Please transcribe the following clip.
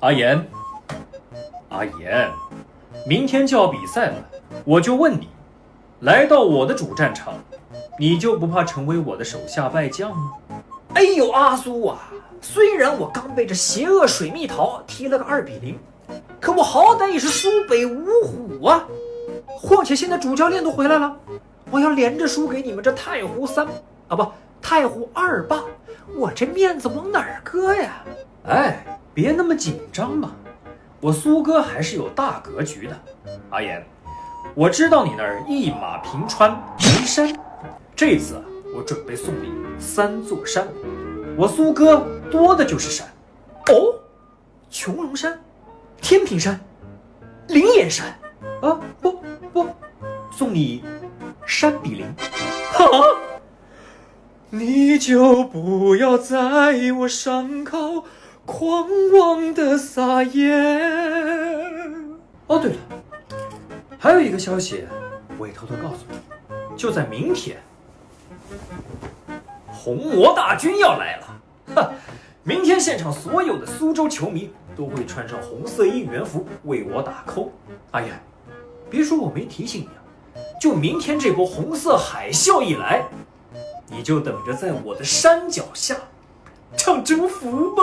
阿言，阿言，明天就要比赛了，我就问你，来到我的主战场，你就不怕成为我的手下败将吗？哎呦，阿苏啊，虽然我刚被这邪恶水蜜桃踢了个2-0，可我好歹也是苏北五虎啊！况且现在主教练都回来了，我要连着输给你们这太湖太湖2霸，我这面子往哪儿搁呀？哎，别那么紧张嘛，我苏哥还是有大格局的。阿言，我知道你那儿一马平川没山，这次我准备送你3座山，我苏哥多的就是山。哦，穹窿山、天平山、灵岩山啊，不，送你山比邻。哈，你就不要在我伤口狂妄的撒野。哦，对了，还有一个消息，我也偷偷告诉你，就在明天，红魔大军要来了。哈，明天现场所有的苏州球迷都会穿上红色应援服为我打 call。哎呀，别说我没提醒你啊，就明天这波红色海啸一来，你就等着在我的山脚下唱征服吧。